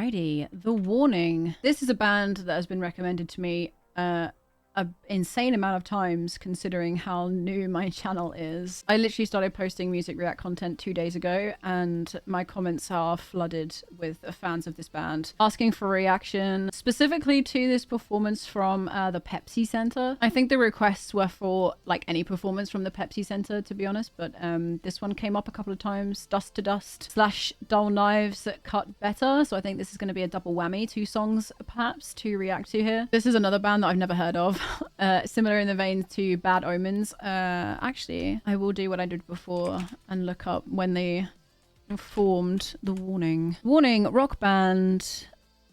Alrighty, The Warning. This is a band that has been recommended to me an insane amount of times considering how new my channel is. I literally started posting music react content 2 days ago and my comments are flooded with fans of this band asking for reaction specifically to this performance from the Pepsi Center. I think the requests were for like any performance from the Pepsi Center, to be honest, but this one came up a couple of times. Dust to Dust / Dull Knives Cut Better. So I think this is going to be a double whammy, 2 songs perhaps to react to here. This is another band that I've never heard of. Similar in the vein to Bad Omens. Actually, I will do what I did before and look up when they formed The Warning. Warning, rock band,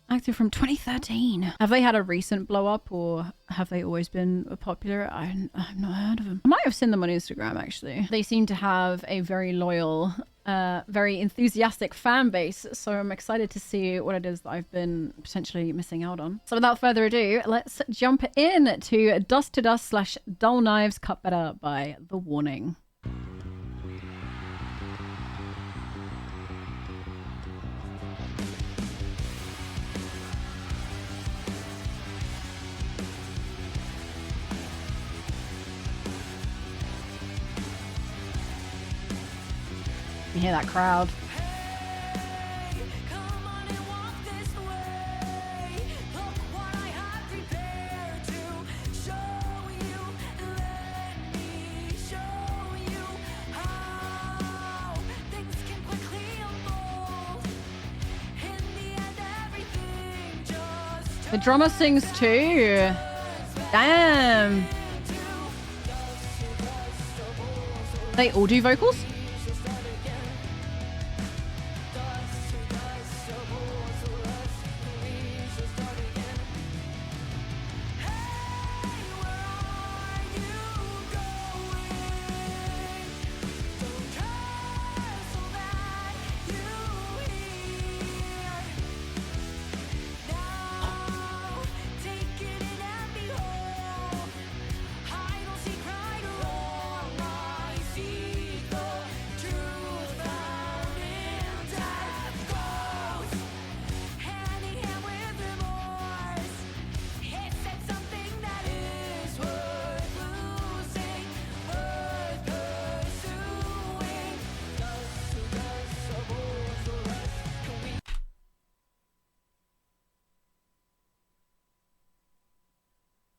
active from 2013. Have they had a recent blow up or have they always been popular? I've not heard of them. I might have seen them on Instagram actually. They seem to have a very loyal, very enthusiastic fan base, so I'm excited to see what it is that I've been potentially missing out on. So without further ado, let's jump in to Dust to Dust / Dull Knives Cut Better by The Warning. You hear that crowd. The drummer sings too. Damn. They all do vocals?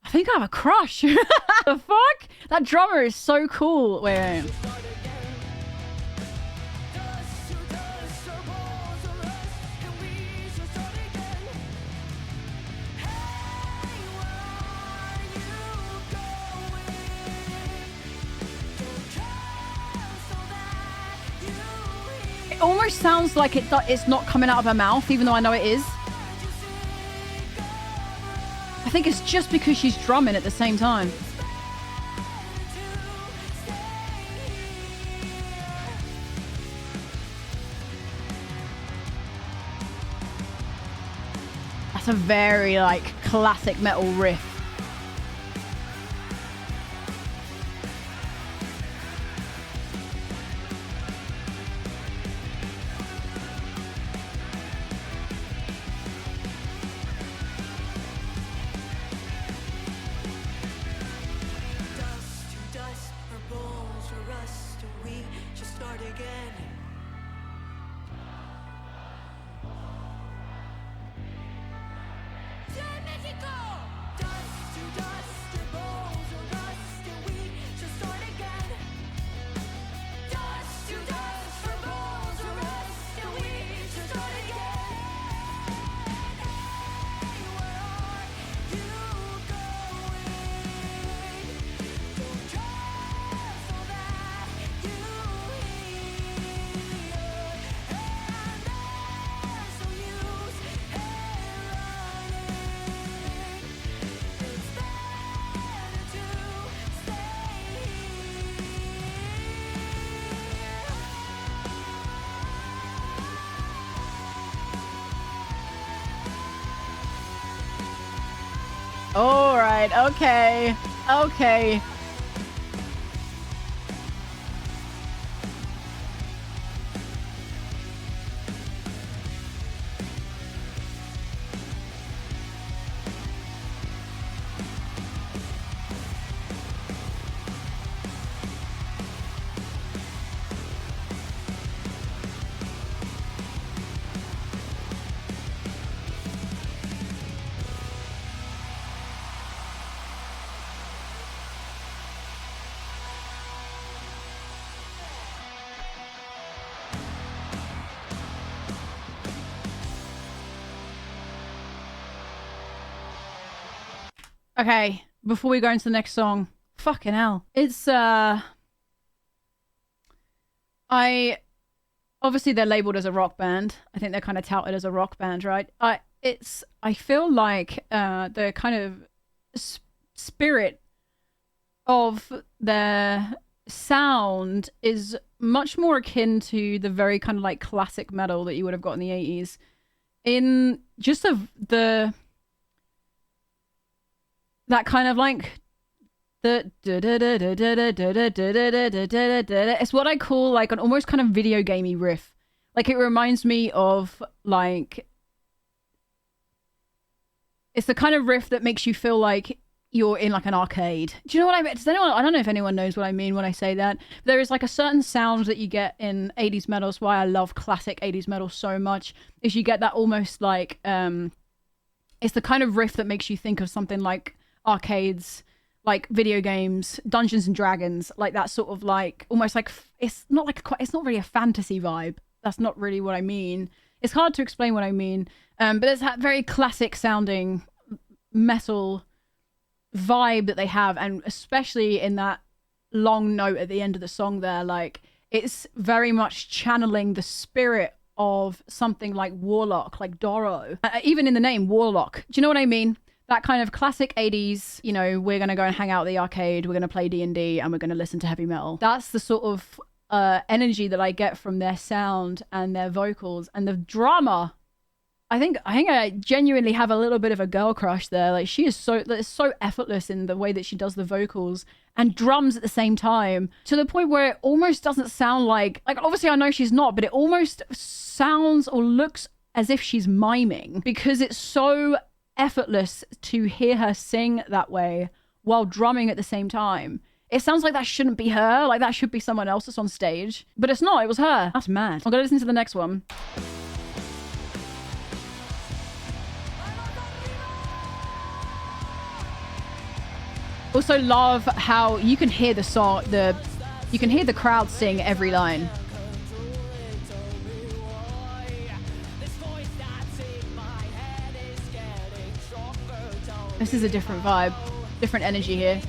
I think I have a crush. The fuck? That drummer is so cool. Wait. It almost sounds like it's not coming out of her mouth, even though I know it is. I think it's just because she's drumming at the same time. That's a very, like, classic metal riff. All right, okay. Okay. Okay, before we go into the next song, fucking hell. It's, I obviously they're labeled as a rock band. I think they're kind of touted as a rock band, right? I feel like the kind of spirit of their sound is much more akin to the very kind of like classic metal that you would have got in the 80s. In just the that kind of like the it's what I call like an almost kind of video gamey riff. Like it reminds me of like it's the kind of riff that makes you feel like you're in like an arcade. Do you know what I mean? Does anyone? I don't know if anyone knows what I mean when I say that. There is like a certain sound that you get in 80s metal. That's why I love classic 80s metal so much. Is you get that almost like it's the kind of riff that makes you think of something like arcades, like video games, Dungeons and Dragons, like that sort of like almost like it's not really a fantasy vibe. That's not really what I mean. It's hard to explain what I mean. But it's that very classic sounding metal vibe that they have, and especially in that long note at the end of the song there, like it's very much channeling the spirit of something like Warlock, like Doro. Even in the name, Warlock. Do you know what I mean? That kind of classic 80s, you know, we're going to go and hang out at the arcade, we're going to play D&D, and we're going to listen to heavy metal. That's the sort of energy that I get from their sound and their vocals and the drama. I think I genuinely have a little bit of a girl crush there. Like she is so effortless in the way that she does the vocals and drums at the same time, to the point where it almost doesn't sound like obviously I know she's not, but it almost sounds or looks as if she's miming, because it's so effortless to hear her sing that way while drumming at the same time. It sounds like that shouldn't be her, like that should be someone else that's on stage, but it's not. It was her. That's mad. I'm gonna listen to the next one. Also love how you can hear the song, you can hear the crowd sing every line. This is a different vibe, different energy here.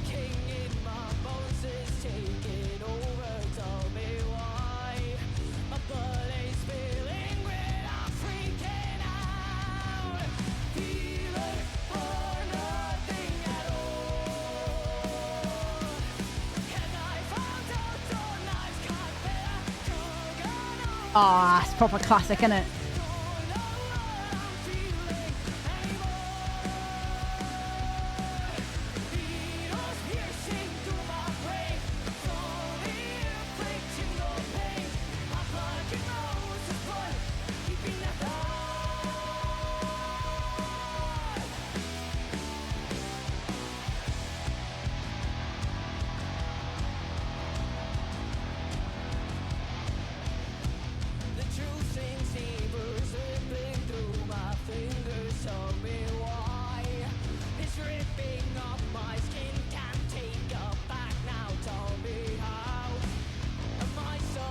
Ah, it's proper classic, isn't it?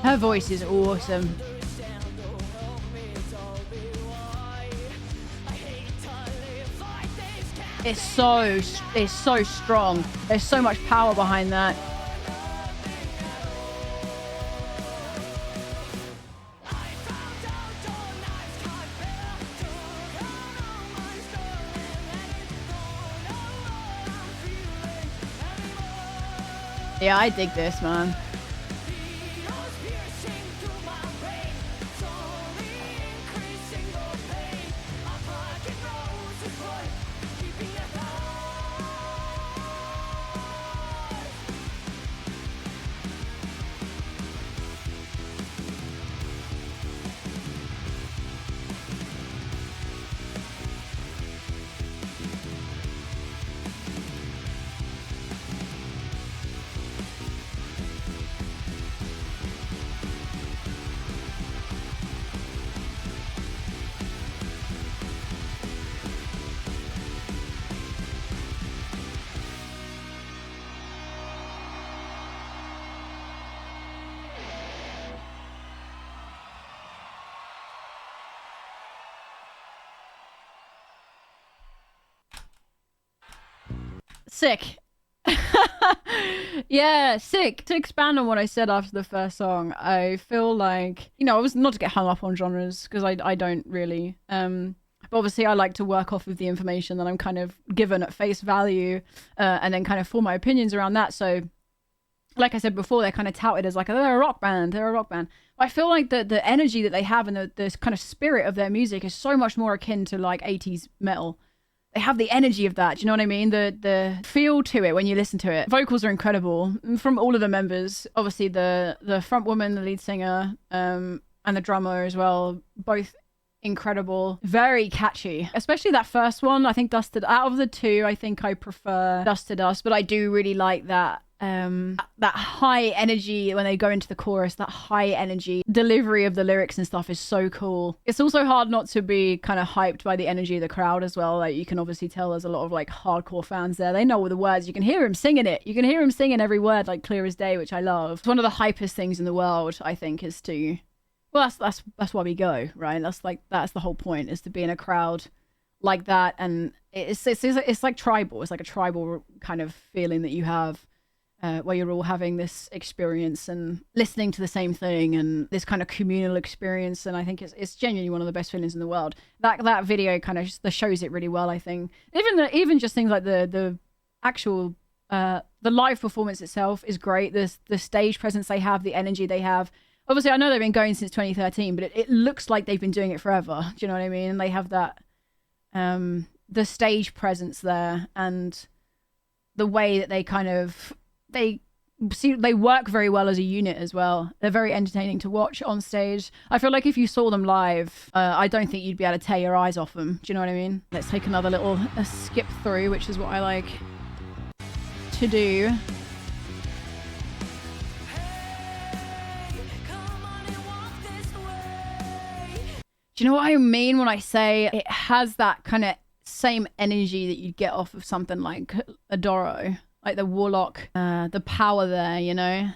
Her voice is awesome. It's so strong. There's so much power behind that. Yeah, I dig this, man. Sick. Yeah, sick. To expand on what I said after the first song, I feel like, you know, I was not to get hung up on genres, because I don't really. But obviously I like to work off of the information that I'm kind of given at face value, and then kind of form my opinions around that. So, like I said before, they're kind of touted as like, oh, they're a rock band. I feel like the energy that they have and the kind of spirit of their music is so much more akin to like 80s metal. They have the energy of that. Do you know what I mean? The feel to it when you listen to it. Vocals are incredible from all of the members. Obviously, the front woman, the lead singer, and the drummer as well. Both incredible. Very catchy. Especially that first one. I think Dusted. Out of the two, I think I prefer Dust to Dust. But I do really like that high energy when they go into the chorus. That high energy delivery of the lyrics and stuff is so cool. It's also hard not to be kind of hyped by the energy of the crowd as well. Like, you can obviously tell there's a lot of like hardcore fans there. They know all the words. You can hear him singing it. You can hear him singing every word like clear as day, which I love. It's one of the hypest things in the world, I think, is to, well, that's why we go, right? That's the whole point, is to be in a crowd like that. And it's like tribal. It's like a tribal kind of feeling that you have, where you're all having this experience and listening to the same thing, and this kind of communal experience. And I think it's genuinely one of the best feelings in the world. That video kind of shows it really well, I think. Even just things like the actual the live performance itself is great. The stage presence they have, the energy they have. Obviously, I know they've been going since 2013, but it looks like they've been doing it forever. Do you know what I mean? And they have that the stage presence there, and the way that they kind of they work very well as a unit as well. They're very entertaining to watch on stage. I feel like if you saw them live, I don't think you'd be able to tear your eyes off them. Do you know what I mean? Let's take another little skip through, which is what I like to do. Do you know what I mean when I say it has that kind of same energy that you'd get off of something like Adoro? Like the Warlock, the power there, you know?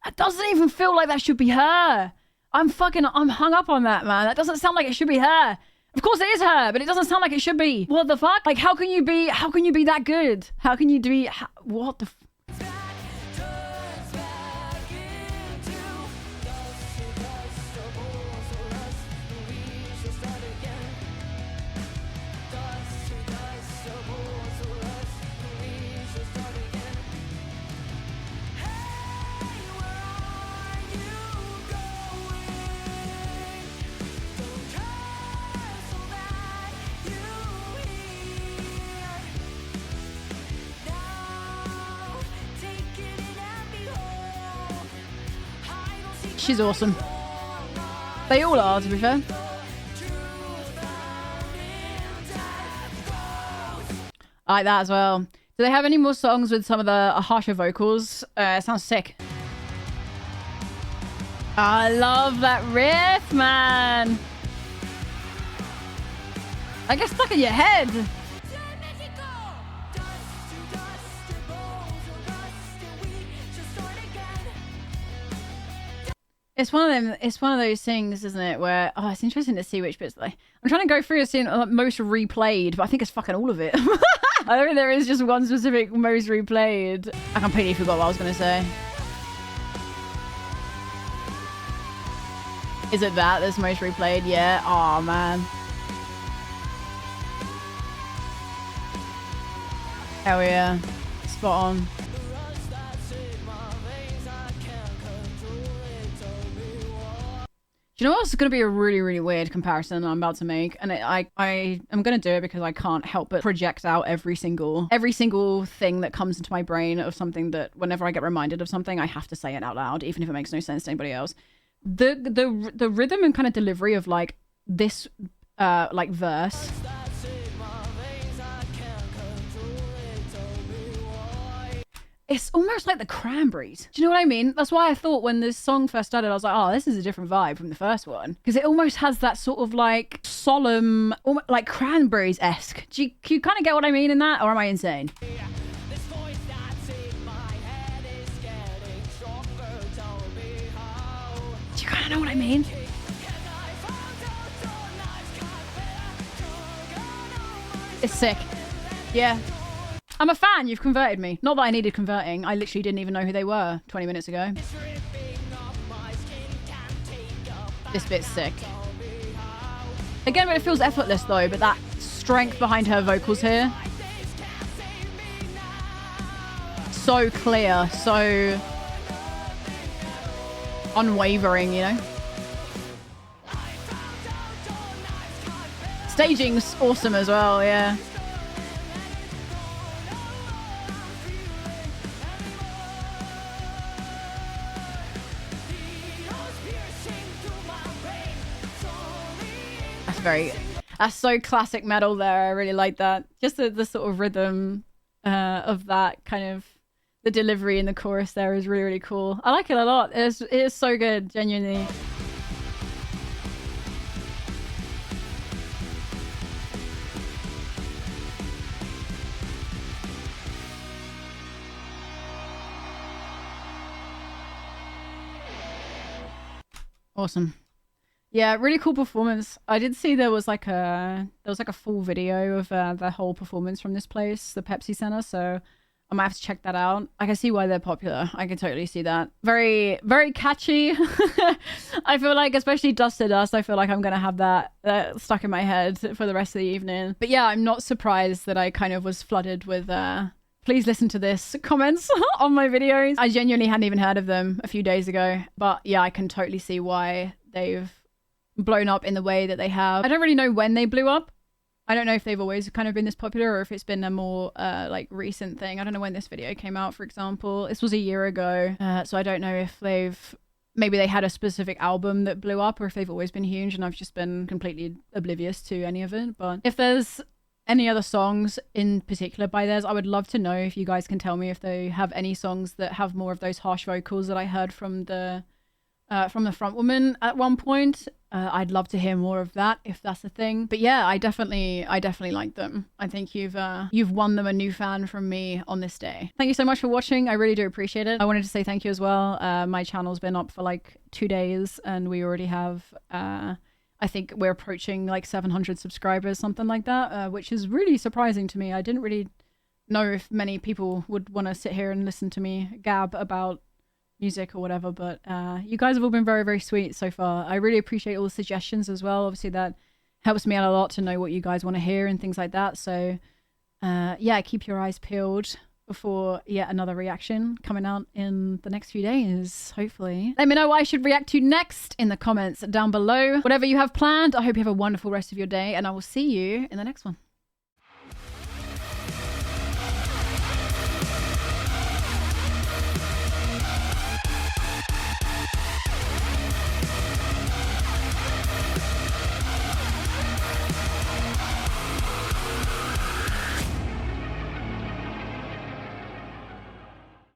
That doesn't even feel like that should be her. I'm hung up on that, man. That doesn't sound like it should be her. Of course it is her, but it doesn't sound like it should be. What the fuck? Like, how can you be that good? How can you be, what the She's awesome. They all are, to be fair. I like that as well. Do they have any more songs with some of the harsher vocals? It sounds sick. I love that riff, man. I get stuck in your head. It's one of those things, isn't it, where, oh, it's interesting to see which bits, like, I'm trying to go through and see most replayed, but I think it's fucking all of it. I don't think there is just one specific most replayed. I completely forgot what I was going to say. Is it that's most replayed? Yeah. Oh, man. Hell yeah. Spot on. Do you know what's going to be a really, really weird comparison I'm about to make? And I am going to do it because I can't help but project out every single thing that comes into my brain of something that whenever I get reminded of something, I have to say it out loud, even if it makes no sense to anybody else. The rhythm and kind of delivery of like this like verse. It's almost like the Cranberries. Do you know what I mean? That's why I thought when this song first started, I was like, oh, this is a different vibe from the first one. Because it almost has that sort of like solemn, like Cranberries-esque. Do you kind of get what I mean in that? Or am I insane? Do you kind of know what I mean? It's sick. Yeah. I'm a fan. You've converted me. Not that I needed converting. I literally didn't even know who they were 20 minutes ago. This bit's sick. Again, it feels effortless though, but that strength behind her vocals here. So clear, so unwavering, you know? Staging's awesome as well, yeah. That's so classic metal there. I really like that. Just the sort of rhythm of that kind of, the delivery in the chorus there is really, really cool. I like it a lot. It is so good, genuinely. Awesome. Yeah, really cool performance. I did see there was like a full video of the whole performance from this place, the Pepsi Center. So I might have to check that out. I can see why they're popular. I can totally see that. Very, very catchy. I feel like, especially Dust to Dust, I feel like I'm gonna have that stuck in my head for the rest of the evening. But yeah, I'm not surprised that I kind of was flooded with please listen to this comments on my videos. I genuinely hadn't even heard of them a few days ago. But yeah, I can totally see why they've blown up in the way that they have. I don't really know when they blew up. I don't know if they've always kind of been this popular or if it's been a more like recent thing. I don't know when this video came out, for example. This was a year ago. So I don't know if maybe they had a specific album that blew up or if they've always been huge and I've just been completely oblivious to any of it. But if there's any other songs in particular by theirs, I would love to know if you guys can tell me if they have any songs that have more of those harsh vocals that I heard from the front woman at one point. I'd love to hear more of that if that's a thing. But yeah, I definitely like them. I think you've won them a new fan from me on this day. Thank you so much for watching. I really do appreciate it. I wanted to say thank you as well. My channel's been up for like 2 days and we already have I think we're approaching like 700 subscribers, something like that, which is really surprising to me. I didn't really know if many people would want to sit here and listen to me gab about music or whatever, but you guys have all been very, very sweet so far. I really appreciate all the suggestions as well. Obviously that helps me out a lot to know what you guys want to hear and things like that. So yeah, keep your eyes peeled before yet another reaction coming out in the next few days, hopefully. Let me know what I should react to next in the comments down below. Whatever you have planned, I hope you have a wonderful rest of your day and I will see you in the next one.